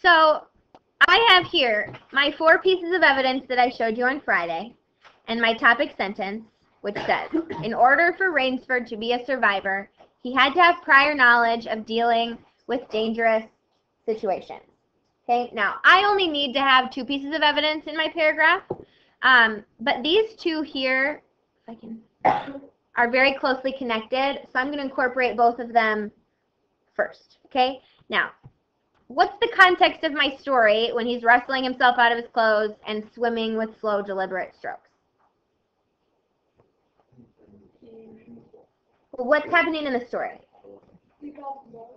So I have here my 4 pieces of evidence that I showed you on Friday, and my topic sentence, which says, in order for Rainsford to be a survivor, he had to have prior knowledge of dealing with dangerous situations. Okay, now I only need to have 2 pieces of evidence in my paragraph, but these 2 here, if I can, are very closely connected, so I'm going to incorporate both of them first. Okay, now, what's the context of my story when he's wrestling himself out of his clothes and swimming with slow, deliberate strokes? Well, what's happening in the story?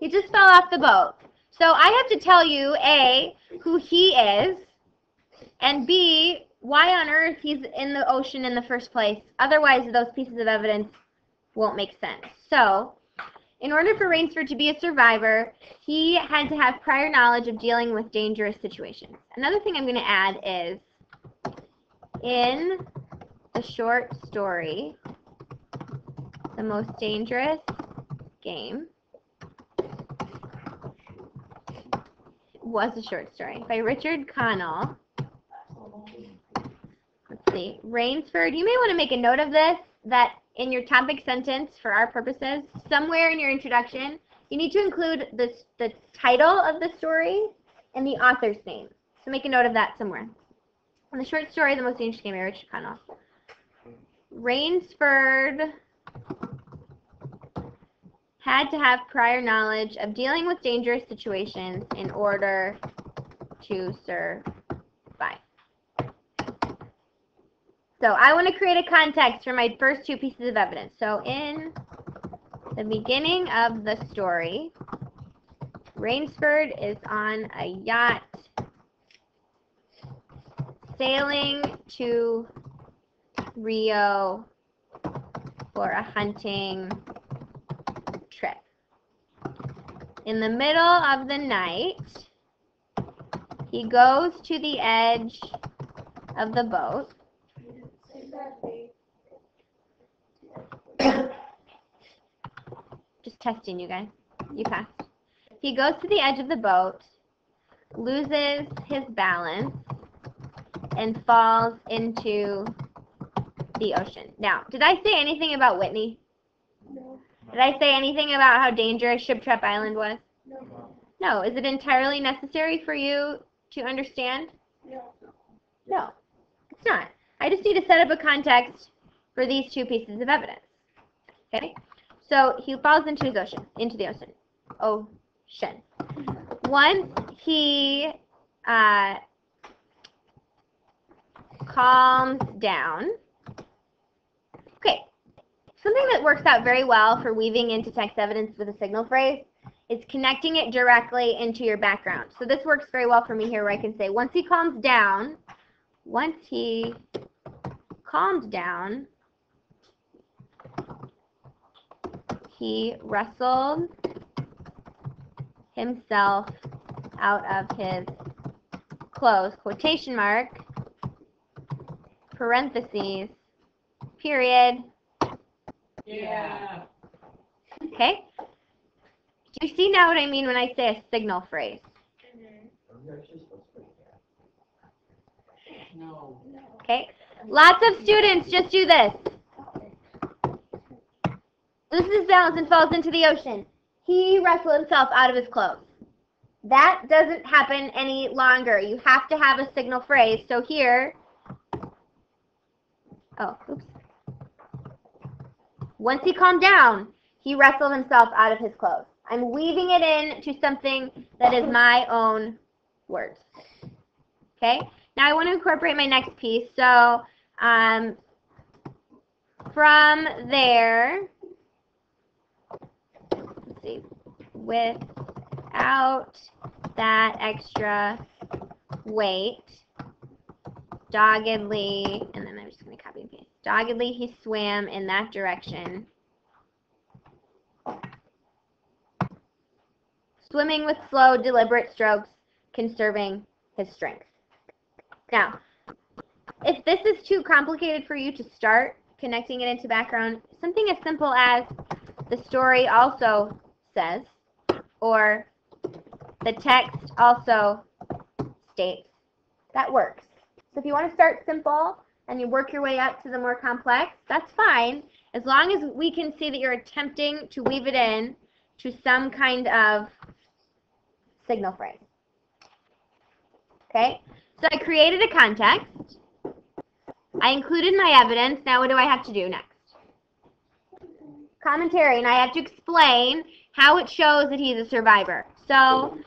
He just fell off the boat. So I have to tell you, A, who he is, and B, why on earth he's in the ocean in the first place. Otherwise, those pieces of evidence won't make sense. So, in order for Rainsford to be a survivor, he had to have prior knowledge of dealing with dangerous situations. Another thing I'm going to add is, in the short story, The Most Dangerous Game, was a short story by Richard Connell. Let's see. Rainsford, you may want to make a note of this, that in your topic sentence, for our purposes, somewhere in your introduction, you need to include the title of the story and the author's name. So make a note of that somewhere. In the short story, The Most Dangerous Game by Richard Connell, Rainsford had to have prior knowledge of dealing with dangerous situations in order to survive. So I want to create a context for my first 2 pieces of evidence. So in the beginning of the story, Rainsford is on a yacht sailing to Rio for a hunting trip. In the middle of the night, he goes to the edge of the boat. Just testing you guys. You passed. He goes to the edge of the boat, loses his balance, and falls into the ocean. Now, did I say anything about Whitney? No. Did I say anything about how dangerous Ship Trap Island was? No. No. Is it entirely necessary for you to understand? No. No, it's not. I just need to set up a context for these 2 pieces of evidence. Okay? So he falls into the ocean. Ocean. Once he calms down. Okay. Something that works out very well for weaving into text evidence with a signal phrase is connecting it directly into your background. So this works very well for me here, where I can say, once he calmed down, he wrestled himself out of his clothes, quotation mark, parentheses, period. Yeah. Okay? Do you see now what I mean when I say a signal phrase? No. Okay? Lots of students just do this. Loses his balance and falls into the ocean. He wrestled himself out of his clothes. That doesn't happen any longer. You have to have a signal phrase. So here, once he calmed down, he wrestled himself out of his clothes. I'm weaving it into something that is my own words. Okay? Now I want to incorporate my next piece. So from there, let's see, without that extra weight, doggedly, and then I'm just going to copy and paste. Doggedly he swam in that direction, swimming with slow, deliberate strokes, conserving his strength. Now, if this is too complicated for you to start connecting it into background, something as simple as the story also says, or the text also states, that works. So if you want to start simple and you work your way up to the more complex, that's fine, as long as we can see that you're attempting to weave it in to some kind of signal phrase. Okay? So I created a context. I included my evidence. Now what do I have to do next? Commentary, and I have to explain how it shows that he's a survivor. So,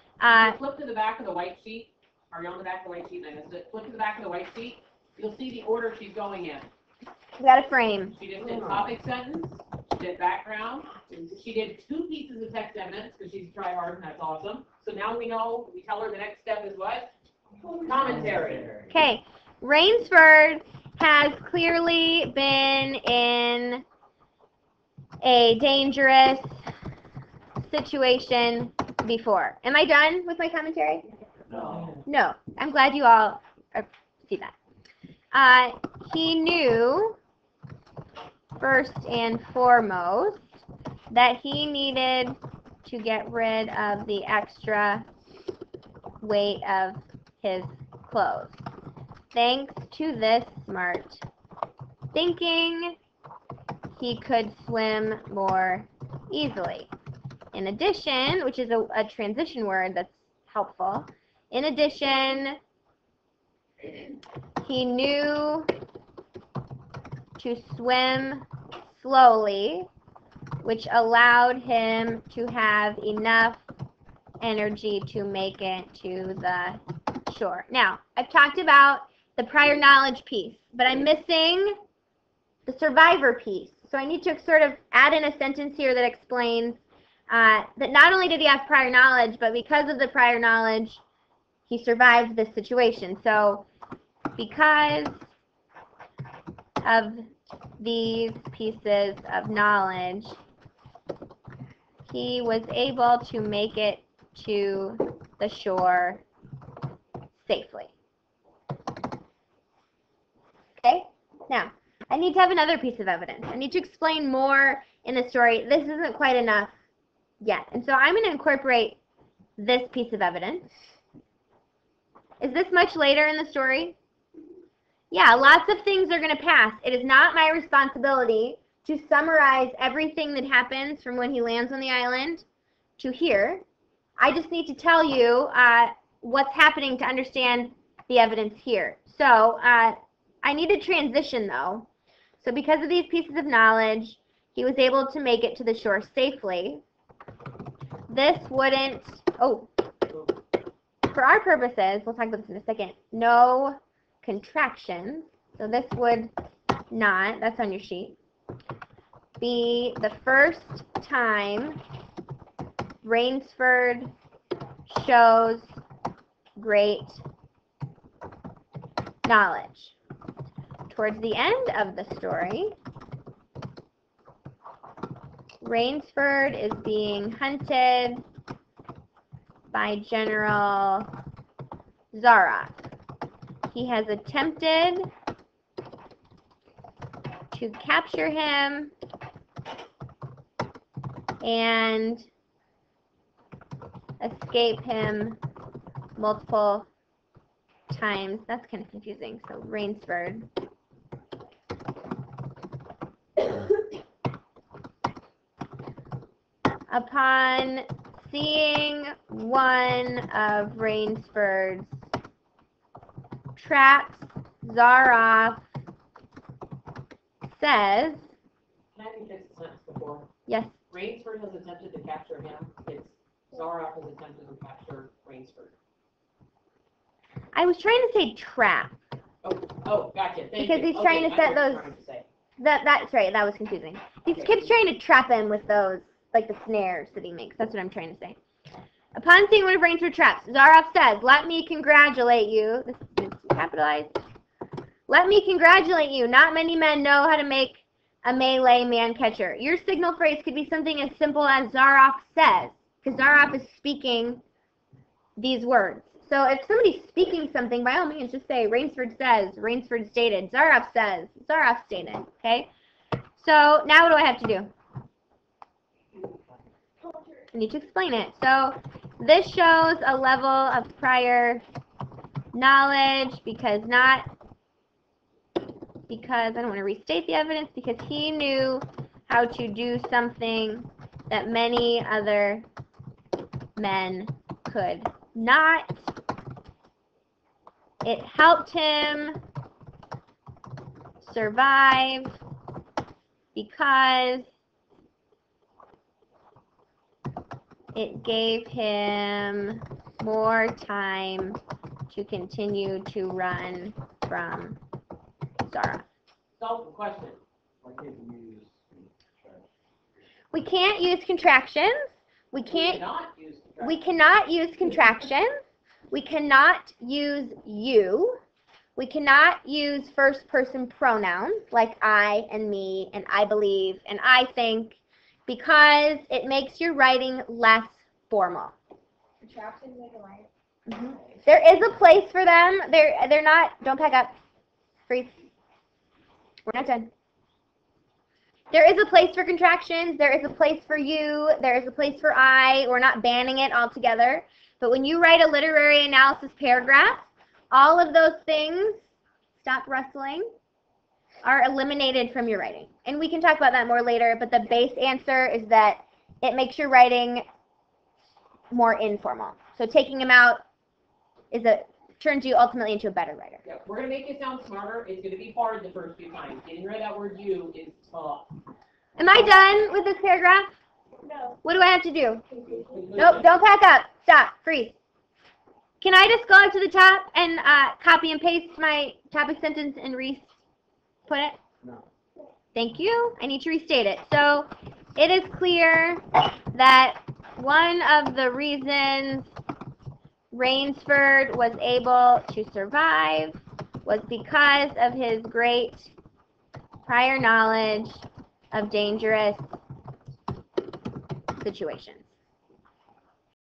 flip to the back of the white sheet. Are you on the back of the white sheet? I missed it. Flip to the back of the white sheet. You'll see the order she's going in. we got a frame. She just did topic sentence. She did background. She did 2 pieces of text evidence because she's a tryhard, and that's awesome. So now we know. We tell her the next step is what? Commentary. Okay. Rainsford has clearly been in a dangerous situation before. Am I done with my commentary? No. No. I'm glad you all see that. He knew, first and foremost, that he needed to get rid of the extra weight of his clothes. Thanks to this smart thinking, he could swim more easily. In addition, which is a transition word that's helpful, in addition, he knew to swim slowly, which allowed him to have enough energy to make it to the shore. Now, I've talked about the prior knowledge piece, but I'm missing the survivor piece. So I need to sort of add in a sentence here that explains that not only did he have prior knowledge, but because of the prior knowledge, he survived this situation. So because of these pieces of knowledge, he was able to make it to the shore safely. Okay? Now, I need to have another piece of evidence. I need to explain more in the story. This isn't quite enough yet. And so I'm going to incorporate this piece of evidence. Is this much later in the story? Yeah, lots of things are going to pass. It is not my responsibility to summarize everything that happens from when he lands on the island to here. I just need to tell you what's happening to understand the evidence here. So I need a transition, though. So because of these pieces of knowledge, he was able to make it to the shore safely. This wouldn't, for our purposes, we'll talk about this in a second, no contractions. So this would not, that's on your sheet, be the first time Rainsford shows great knowledge. Towards the end of the story, Rainsford is being hunted by General Zaroff. He has attempted to capture him and escape him multiple times. That's kind of confusing. So Rainsford. Upon seeing one of Rainsford's traps, Zaroff says, Can I fix the sentence before? yes, Rainsford has attempted to capture him. It's Zaroff has attempted to capture Rainsford. I was trying to say trap. Oh, gotcha. Thank Because you. he's trying to set those. That's right. That was confusing. He keeps trying to trap him with those, like the snares that he makes. That's what I'm trying to say. Upon seeing one of Rainsford's traps, Zaroff says, "Let me congratulate you." This is capitalized. "Let me congratulate you. Not many men know how to make a melee man catcher." Your signal phrase could be something as simple as Zaroff says, because Zaroff is speaking these words. So if somebody's speaking something, by all means, just say, Rainsford says, Rainsford stated, Zaroff says, Zaroff stated, okay? So now what do I have to do? I need to explain it. So this shows a level of prior knowledge, because I don't want to restate the evidence, because he knew how to do something that many other men could not. It helped him survive because it gave him more time to continue to run from Zara. Solve the question. We can't use contractions. We cannot use contractions. We cannot use you. We cannot use first person pronouns like I and me and I believe and I think, because it makes your writing less formal. Contractions make a line. Mm-hmm. There is a place for them. They're not. Don't pack up. Freeze. We're not done. There is a place for contractions. There is a place for you. There is a place for I. We're not banning it altogether. But when you write a literary analysis paragraph, all of those things, stop rustling, are eliminated from your writing. And we can talk about that more later, but the base answer is that it makes your writing more informal. So taking them out turns you ultimately into a better writer. Yeah, we're going to make it sound smarter. It's going to be hard the first few times. Getting rid of that word you is tough. Am I done with this paragraph? No. What do I have to do? Nope, don't pack up. Stop. Freeze. Can I just go up to the top and copy and paste my topic sentence and put it? No. Thank you. I need to restate it. So it is clear that one of the reasons Rainsford was able to survive was because of his great prior knowledge of dangerous situations.